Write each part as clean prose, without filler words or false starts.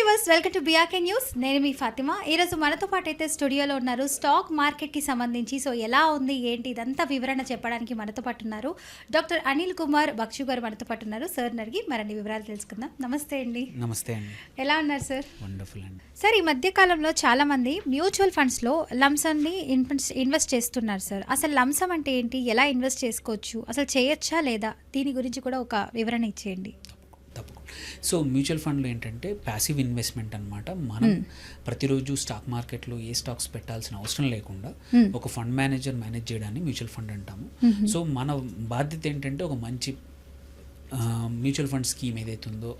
Viewers, welcome to BRK news. నేను మీ ఫాతిమా. ఈరోజు మనతో పాటు అయితే స్టూడియోలో ఉన్నారు. స్టాక్ మార్కెట్కి సంబంధించి ఎలా ఉంది ఏంటి ఇదంతా వివరణ చెప్పడానికి మనతో పాటు ఉన్నారు డాక్టర్ అనిల్ కుమార్ బక్షు గారు మనతో పాటు ఉన్నారు. సార్ అడిగి మరిన్ని వివరాలు తెలుసుకుందాం. నమస్తే అండి. నమస్తే అండి. ఎలా ఉన్నారు సార్? వండర్ఫుల్ అండి. సార్, ఈ మధ్య కాలంలో చాలా మంది మ్యూచువల్ ఫండ్స్లో లంసమ్ని ఇన్వెస్ట్ చేస్తున్నారు సార్. అసలు లంసమ్ అంటే ఏంటి, ఎలా ఇన్వెస్ట్ చేసుకోవచ్చు, అసలు చేయొచ్చా లేదా, దీని గురించి కూడా ఒక వివరణ ఇచ్చేయండి. సో మ్యూచువల్ ఫండ్లు ఏంటంటే ప్యాసివ్ ఇన్వెస్ట్మెంట్ అనమాట. మనం ప్రతిరోజు స్టాక్ మార్కెట్లో ఏ స్టాక్స్ పెట్టాల్సిన అవసరం లేకుండా ఒక ఫండ్ మేనేజర్ మేనేజ్ చేయడాన్ని మ్యూచువల్ ఫండ్ అంటాము. సో మన బాధ్యత ఏంటంటే ఒక మంచి మ్యూచువల్ ఫండ్ స్కీమ్ ఏదైతే ఉందో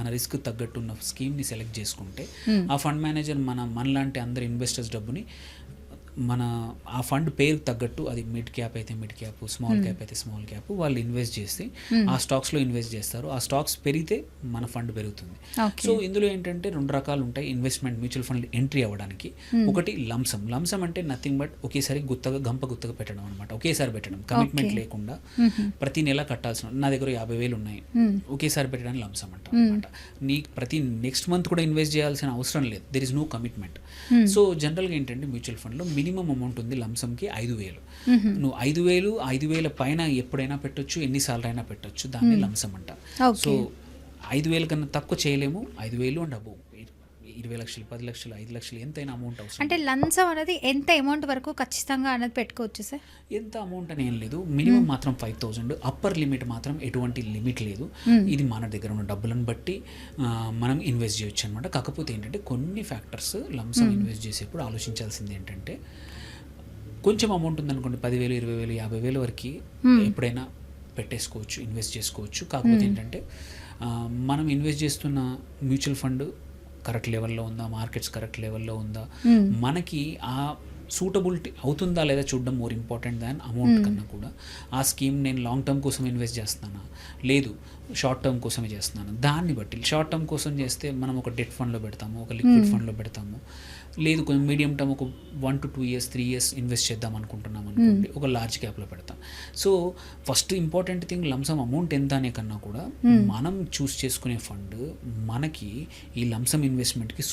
మన రిస్క్ తగ్గట్టు ఉన్న స్కీమ్ని సెలెక్ట్ చేసుకుంటే ఆ ఫండ్ మేనేజర్ మనలాంటి అందరు ఇన్వెస్టర్స్ డబ్బుని ఆ ఫండ్ పేరుకు తగ్గట్టు, అది మిడ్ క్యాప్ అయితే మిడ్ క్యాప్, స్మాల్ క్యాప్ అయితే స్మాల్ క్యాప్, వాళ్ళు ఇన్వెస్ట్ చేసి ఆ స్టాక్స్లో ఇన్వెస్ట్ చేస్తారు. ఆ స్టాక్స్ పెరిగితే మన ఫండ్ పెరుగుతుంది. సో ఇందులో ఏంటంటే రెండు రకాలు ఉంటాయి ఇన్వెస్ట్మెంట్ మ్యూచువల్ ఫండ్ ఎంట్రీ అవ్వడానికి. ఒకటి లంసమ్ అంటే నథింగ్ బట్ ఒకేసారి గుత్తగా పెట్టడం అనమాట. ఒకేసారి పెట్టడం, కమిట్మెంట్ లేకుండా ప్రతి నెల కట్టాల్సిన. నా దగ్గర 50,000 ఉన్నాయి, ఒకేసారి పెట్టడానికి లంసమ్ అంటాం అనమాట. ప్రతి నెక్స్ట్ మంత్ కూడా ఇన్వెస్ట్ చేయాల్సిన అవసరం లేదు, there is no commitment. So జనరల్గా ఏంటంటే మ్యూచువల్ ఫండ్లో మినిమం అమౌంట్ ఉంది లంసమ్కి 5,000. నువ్వు 5,000 పైన ఎప్పుడైనా పెట్టొచ్చు, ఎన్నిసార్లు అయినా పెట్టొచ్చు, దాన్ని లంసమ్ అంట. సో 5,000 కన్నా తక్కువ చేయలేము. 5,000 అండ్ అబోవ్ 20 లక్షలు, 10 లక్షలు, 5 లక్షలు ఎంతైనా అమౌంట్ అవసరం. అంటే లంసమ్ అనేది ఎంత అమౌంట్ వరకు ఖచ్చితంగా అనేది పెట్టుకోవచ్చు సార్? ఎంత అమౌంట్ అని ఏం లేదు, మినిమం మాత్రం 5,000. అప్పర్ లిమిట్ మాత్రం ఎటువంటి లిమిట్ లేదు. ఇది మన దగ్గర ఉన్న డబ్బులను బట్టి మనం ఇన్వెస్ట్ చేయొచ్చు అనమాట. కాకపోతే ఏంటంటే కొన్ని ఫ్యాక్టర్స్ లంసమ్ ఇన్వెస్ట్ చేసేప్పుడు ఆలోచించాల్సింది ఏంటంటే, కొంచెం అమౌంట్ ఉందనుకోండి, 10,000, 20,000, 50,000 వరకు ఎప్పుడైనా పెట్టేసుకోవచ్చు, ఇన్వెస్ట్ చేసుకోవచ్చు. కాకపోతే ఏంటంటే మనం ఇన్వెస్ట్ చేస్తున్న మ్యూచువల్ ఫండ్ కరెక్ట్ లెవెల్లో ఉందా, మార్కెట్స్ కరెక్ట్ లెవెల్లో ఉందా, మనకి ఆ సూటబిలిటీ అవుతుందా లేదా చూడడం మోర్ ఇంపార్టెంట్ దాన్ అమౌంట్ కన్నా కూడా. ఆ స్కీమ్ నేను లాంగ్ టర్మ్ కోసం ఇన్వెస్ట్ చేస్తున్నానా, లేదు షార్ట్ టర్మ్ కోసమే చేస్తున్నాను, దాన్ని బట్టి. షార్ట్ టర్మ్ కోసం చేస్తే మనం ఒక డెట్ ఫండ్లో పెడతాము, ఒక లిక్విడ్ ఫండ్లో పెడతాము. లేదు కొంచెం మీడియం టర్మ్ ఒక 1 to 2 years 3 years ఇన్వెస్ట్ చేద్దాం అనుకుంటున్నాం అనుకోండి, ఒక లార్జ్ క్యాప్లో పెడతాం. So first important thing lump sum amount ఎంత అనే కన్నా కూడా మనం చూస్ చేసుకునే ఫండ్ మనకి ఈ లంసమ్ ఇన్వెస్ట్మెంట్కి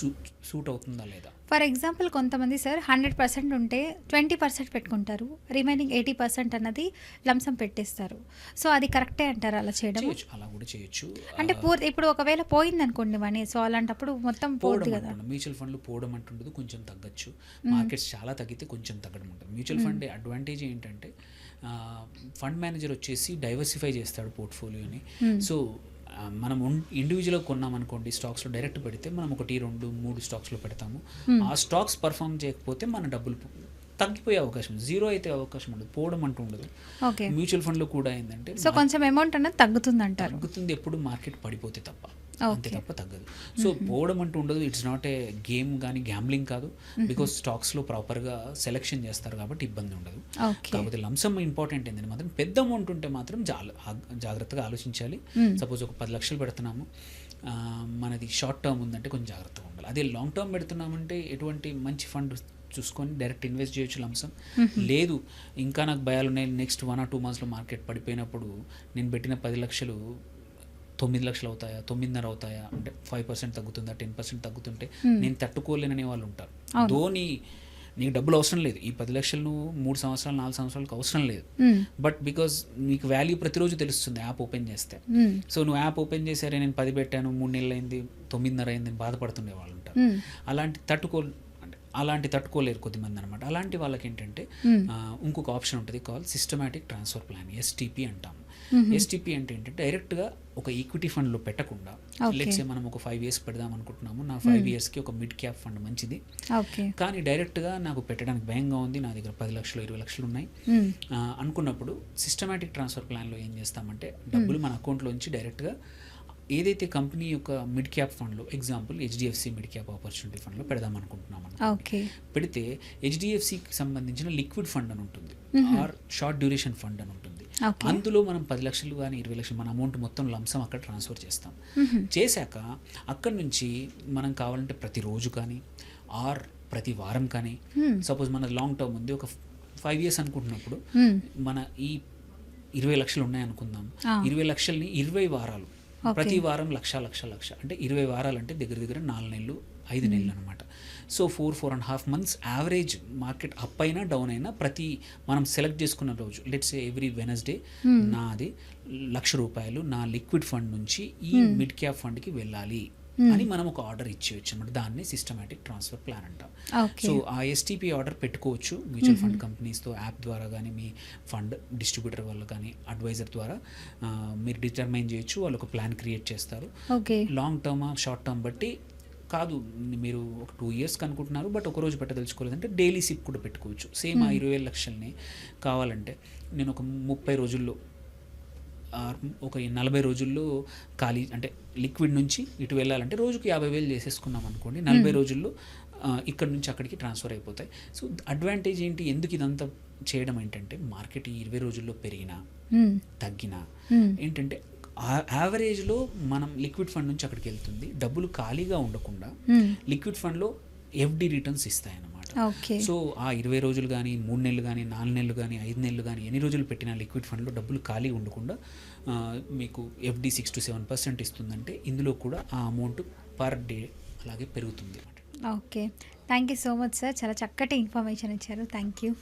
సూట్ అవుతుందా లేదా. ఫర్ ఎగ్జాంపుల్, కొంతమంది సార్ 100% ఉంటే 20% పెట్టుకుంటారు, రిమైనింగ్ 80% అన్నది లంసమ్ పెట్టేస్తారు. సో అది కరెక్టే అంటారు అలా చేయడం? అలా కూడా చేయొచ్చు. అంటే ఇప్పుడు ఒకవేళ పోయింది అనుకోండి మనీ, సో అలాంటప్పుడు మొత్తం పోతుంది కదా. మ్యూచువల్ ఫండ్లు పోవడం అంటుండదు, కొంచెం తగ్గచ్చు. మార్కెట్స్ చాలా తగ్గితే కొంచెం తగ్గడం ఉంటుంది. మ్యూచువల్ ఫండ్ అడ్వాంటేజ్ ఏంటంటే ఫండ్ మేనేజర్ వచ్చేసి డైవర్సిఫై చేస్తాడు పోర్ట్ఫోలియోని. సో మనం ఇండివిజువల్గా కొన్నామనుకోండి, స్టాక్స్లో డైరెక్ట్ పెడితే మనం 1, 2, 3 స్టాక్స్లో పెడతాము. ఆ స్టాక్స్ పర్ఫామ్ చేయకపోతే మన డబ్బులు తగ్గిపోయే అవకాశం, జీరో అయితే అవకాశం ఉండదు, పోవడం అంటూ ఉండదు. మ్యూచువల్ ఫండ్లో కూడా ఏంటంటే సో కొంచెం అమౌంట్ అన్నది తగ్గుతుంది ఎప్పుడు మార్కెట్ పడిపోతే తప్ప, అంతే తప్ప తగ్గదు. సో పోవడం అంటూ ఉండదు. ఇట్స్ నాట్ ఏ గేమ్ కానీ గ్యాంబ్లింగ్ కాదు, బికాస్ స్టాక్స్లో ప్రాపర్గా సెలెక్షన్ చేస్తారు కాబట్టి ఇబ్బంది ఉండదు. కాకపోతే లంసమ్ ఇంపార్టెంట్ ఏంటంటే మాత్రం పెద్ద అమౌంట్ ఉంటే మాత్రం జాగ్రత్తగా ఆలోచించాలి. సపోజ్ ఒక 10 లక్షలు పెడుతున్నాము, మనది షార్ట్ టర్మ్ ఉందంటే కొంచెం జాగ్రత్తగా ఉండాలి. అదే లాంగ్ టర్మ్ పెడుతున్నామంటే ఎటువంటి మంచి ఫండ్ చూసుకొని డైరెక్ట్ ఇన్వెస్ట్ చేయొచ్చు లంసమ్. లేదు ఇంకా నాకు భయాలు ఉన్నాయి, నెక్స్ట్ 1 or 2 monthsలో మార్కెట్ పడిపోయినప్పుడు నేను పెట్టిన 10 లక్షలు 9 లక్షలు అవుతాయా, 9.5 అవుతాయా, అంటే 5% తగ్గుతుందా, 10% తగ్గుతుంటే నేను తట్టుకోలేననే వాళ్ళు ఉంటారు. నీకు డబ్బులు అవసరం లేదు, ఈ 10 లక్షలు 3 సంవత్సరాలు 4 సంవత్సరాలకు అవసరం లేదు. బట్ బికాజ్ నీకు వాల్యూ ప్రతిరోజు తెలుస్తుంది యాప్ ఓపెన్ చేస్తే. సో నువ్వు యాప్ ఓపెన్ చేసారే, నేను 10 పెట్టాను, 3 నెలలు అయింది, 9.5 అయింది అని బాధపడుతుండే వాళ్ళు ఉంటారు. అలాంటి తట్టుకోలేరు కొద్దిమంది అనమాట. అలాంటి వాళ్ళకి ఏంటంటే ఇంకొక ఆప్షన్ ఉంటుంది, call systematic transfer plan, STP అంటాము. STP అంటే ఏంటంటే డైరెక్ట్గా ఒక ఈక్విటీ ఫండ్లో పెట్టకుండా, లెట్స్ మనం ఒక 5 years పెడదాం అనుకుంటున్నాము, నా 5 yearsకి ఒక మిడ్ క్యాప్ ఫండ్ మంచిది, కానీ డైరెక్ట్గా నాకు పెట్టడానికి భయంగా ఉంది, నా దగ్గర 10 లక్షలు 20 లక్షలు ఉన్నాయి అనుకున్నప్పుడు సిస్టమాటిక్ ట్రాన్స్ఫర్ ప్లాన్లో ఏం చేస్తామంటే డబ్బులు మన అకౌంట్లోంచి డైరెక్ట్గా ఏదైతే కంపెనీ యొక్క మిడ్ క్యాప్ ఫండ్లో, example HDFC mid cap opportunity ఫండ్లో పెడదాం అనుకుంటున్నాం. పెడితే HDFCకి సంబంధించిన లిక్విడ్ ఫండ్ అని ఉంటుంది, ఆర్ షార్ట్ డ్యూరేషన్ ఫండ్ అని ఉంటుంది. అందులో మనం 10 లక్షలు కానీ 20 లక్షలు మన అమౌంట్ మొత్తం లంసమ్ అక్కడ ట్రాన్స్ఫర్ చేస్తాం. చేశాక అక్కడి నుంచి మనం కావాలంటే ప్రతిరోజు కానీ ఆర్ ప్రతి వారం కానీ, సపోజ్ మన లాంగ్ టర్మ్ ఉంది, ఒక 5 years అనుకుంటున్నప్పుడు మన ఈ 20 లక్షలు ఉన్నాయి అనుకుందాం, 20 లక్షల్ని 20 వారాలు ప్రతి వారం లక్ష అంటే 20 వారాలు అంటే దగ్గర దగ్గర 4 నెలలు 5 నెలలు అనమాట. So 4.5 months average market up అయినా డౌన్ అయినా ప్రతి మనం సెలెక్ట్ చేసుకున్న రోజు లెట్స్ ఎవ్రీ వెనస్డే నాది ₹1,00,000 నా లిక్విడ్ ఫండ్ నుంచి ఈ మిడ్ క్యాప్ ఫండ్కి వెళ్ళాలి అని మనం ఒక ఆర్డర్ ఇచ్చేయచ్చు అనమాట. దాన్ని సిస్టమాటిక్ ట్రాన్స్ఫర్ ప్లాన్ అంటాం. సో ఆ ఎస్టీపీ ఆర్డర్ పెట్టుకోవచ్చు మ్యూచువల్ ఫండ్ కంపెనీస్తో యాప్ ద్వారా కానీ మీ ఫండ్ డిస్ట్రిబ్యూటర్ వాళ్ళు కానీ అడ్వైజర్ ద్వారా మీరు డిటర్మైన్ చేయొచ్చు. వాళ్ళు ఒక ప్లాన్ క్రియేట్ చేస్తారు. లాంగ్ టర్మ్ షార్ట్ టర్మ్ బట్టి కాదు, మీరు ఒక 2 years అనుకుంటున్నారు బట్ ఒక రోజు పెట్టదలుచుకోలేదంటే డైలీ సిప్ కూడా పెట్టుకోవచ్చు. సేమ్ ఆ 20,000 లక్షల్ని కావాలంటే నేను ఒక 30 రోజుల్లో ఒక 40 రోజుల్లో ఖాళీ అంటే లిక్విడ్ నుంచి ఇటు వెళ్ళాలంటే రోజుకి 50,000 చేసేసుకున్నాం అనుకోండి, 40 రోజుల్లో ఇక్కడ నుంచి అక్కడికి ట్రాన్స్ఫర్ అయిపోతాయి. సో అడ్వాంటేజ్ ఏంటి, ఎందుకు ఇదంతా చేయడం ఏంటంటే మార్కెట్ ఈ 20 రోజుల్లో పెరిగినా తగ్గినా ఏంటంటే యావరేజ్లో మనం లిక్విడ్ ఫండ్ నుంచి అక్కడికి వెళ్తుంది, డబ్బులు ఖాళీగా ఉండకుండా లిక్విడ్ ఫండ్లో ఎఫ్డి రిటర్న్స్ ఇస్తాయి అన్నమాట. సో ఆ 20 రోజులు కానీ 3 నెలలు కానీ 4 నెలలు కానీ 5 నెలలు కానీ ఎన్ని రోజులు పెట్టిన లిక్విడ్ ఫండ్లో డబ్బులు ఖాళీ ఉండకుండా మీకు ఎఫ్డి 6 to 7% ఇస్తుందంటే ఇందులో కూడా ఆ అమౌంట్ పర్ డే అలాగే పెరుగుతుంది అన్నమాట. Okay, thank you so much sir, చాలా చక్కటి ఇన్ఫర్మేషన్ ఇచ్చారు. Thank you.